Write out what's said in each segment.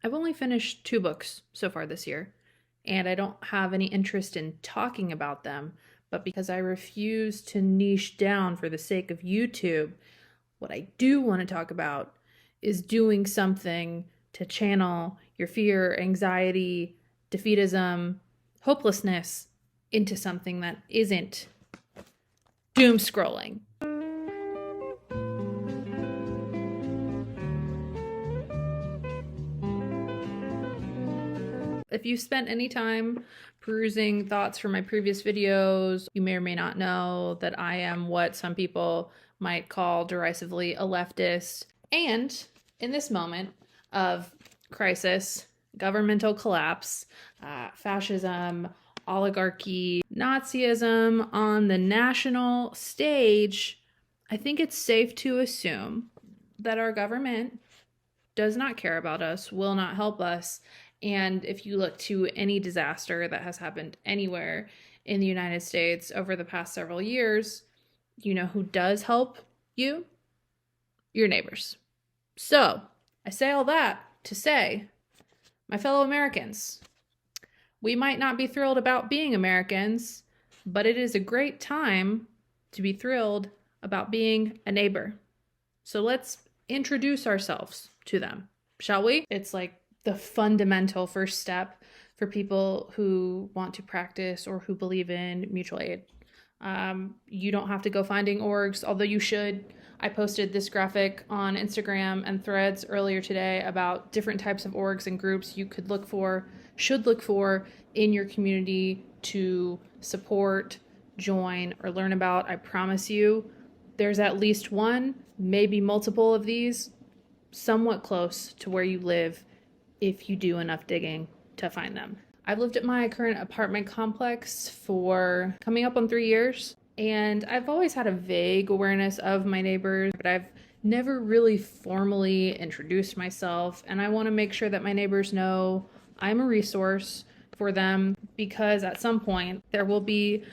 I've only finished 2 books so far this year, and I don't have any interest in talking about them, but because I refuse to niche down for the sake of YouTube, what I do want to talk about is doing something to channel your fear, anxiety, defeatism, hopelessness into something that isn't doom scrolling. If you've spent any time perusing thoughts from my previous videos, you may or may not know that I am what some people might call derisively a leftist. And in this moment of crisis, governmental collapse, fascism, oligarchy, Nazism on the national stage, I think it's safe to assume that our government does not care about us, will not help us. And if you look to any disaster that has happened anywhere in the United States over the past several years, you know who does help you? Your neighbors. So I say all that to say, my fellow Americans, we might not be thrilled about being Americans, but it is a great time to be thrilled about being a neighbor. So let's introduce ourselves to them, shall we? It's like the fundamental first step for people who want to practice or who believe in mutual aid. You don't have to go finding orgs, although you should. I posted this graphic on Instagram and Threads earlier today about different types of orgs and groups you could look for, should look for in your community to support, join, or learn about. I promise you, there's at least one, maybe multiple of these, somewhat close to where you live if you do enough digging to find them. I've lived at my current apartment complex for coming up on 3 years, and I've always had a vague awareness of my neighbors, but I've never really formally introduced myself, and I want to make sure that my neighbors know I'm a resource for them, because at some point there will be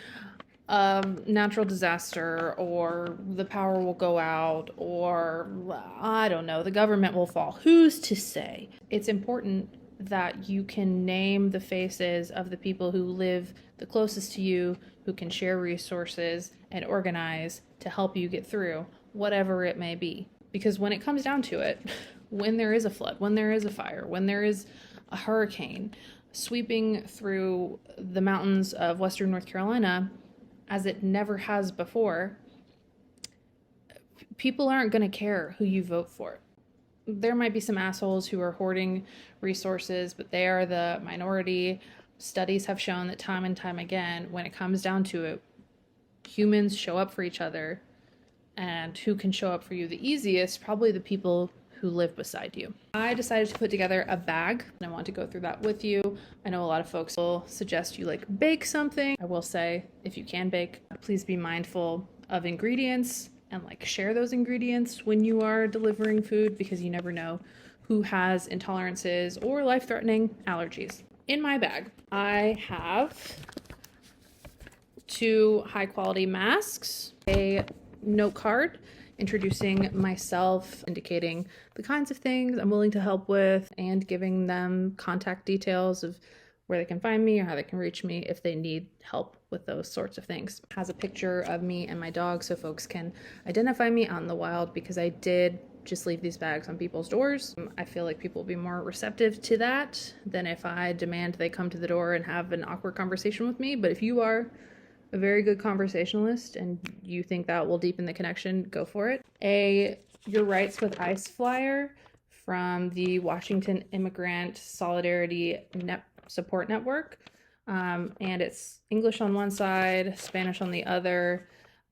a natural disaster, or the power will go out, or I don't know, the government will fall. Who's to say? It's important that you can name the faces of the people who live the closest to you, who can share resources and organize to help you get through whatever it may be. Because when it comes down to it, when there is a flood, when there is a fire, when there is a hurricane sweeping through the mountains of Western North Carolina, as it never has before, people aren't going to care who you vote for. There might be some assholes who are hoarding resources, but they are the minority. Studies have shown that time and time again, when it comes down to it, humans show up for each other, and who can show up for you the easiest? Probably the people who live beside you. I decided to put together a bag, and I want to go through that with you. I know a lot of folks will suggest you like bake something. I will say, if you can bake, please be mindful of ingredients and like share those ingredients when you are delivering food, because you never know who has intolerances or life-threatening allergies. In my bag, I have 2 high-quality masks, a note card introducing myself, indicating the kinds of things I'm willing to help with, and giving them contact details of where they can find me or how they can reach me if they need help with those sorts of things. It has a picture of me and my dog so folks can identify me out in the wild, because I did just leave these bags on people's doors. I feel like people will be more receptive to that than if I demand they come to the door and have an awkward conversation with me. But if you are a very good conversationalist and you think that will deepen the connection, go for it. A Your Rights with ICE flyer from the Washington Immigrant Solidarity Support Network. And it's English on one side, Spanish on the other.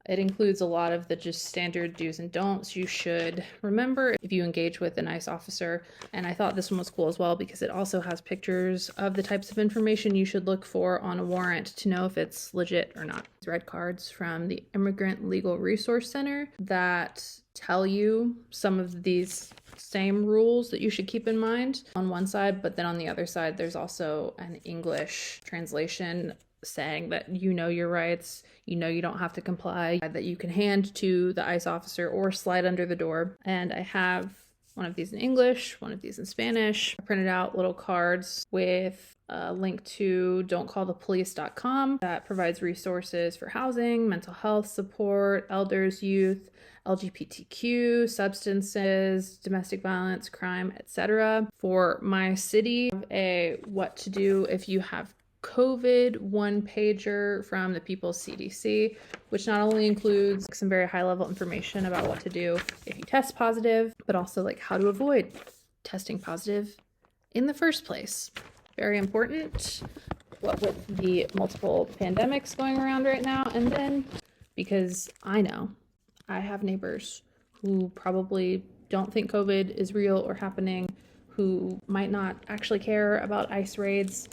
It includes a lot of the just standard do's and don'ts you should remember if you engage with an ICE officer. And I thought this one was cool as well, because it also has pictures of the types of information you should look for on a warrant to know if it's legit or not. Red cards from the Immigrant Legal Resource Center that tell you some of these same rules that you should keep in mind on one side, but then on the other side, there's also an English translation saying that you know your rights, you know you don't have to comply, that you can hand to the ICE officer or slide under the door. And I have one of these in English, one of these in Spanish. I printed out little cards with a link to don'tcallthepolice.com that provides resources for housing, mental health support, elders, youth, LGBTQ, substances, domestic violence, crime, etc. For my city, a what to do if you have COVID one-pager from the People's CDC, which not only includes some very high-level information about what to do if you test positive, but also like how to avoid testing positive in the first place. Very important, what with the multiple pandemics going around right now. And then, because I know I have neighbors who probably don't think COVID is real or happening, who might not actually care about ICE raids,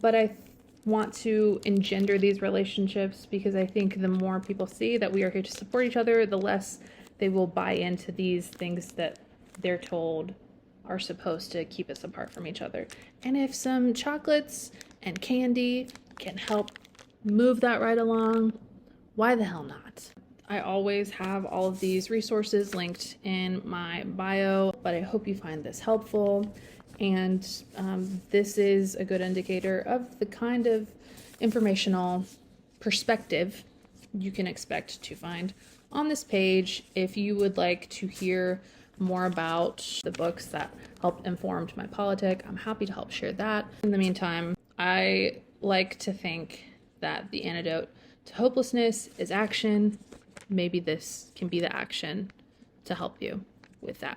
but I want to engender these relationships because I think the more people see that we are here to support each other, the less they will buy into these things that they're told are supposed to keep us apart from each other. And if some chocolates and candy can help move that right along, why the hell not? I always have all of these resources linked in my bio, but I hope you find this helpful. And this is a good indicator of the kind of informational perspective you can expect to find on this page. If you would like to hear more about the books that helped inform my politic, I'm happy to help share that. In the meantime, I like to think that the antidote to hopelessness is action. Maybe this can be the action to help you with that.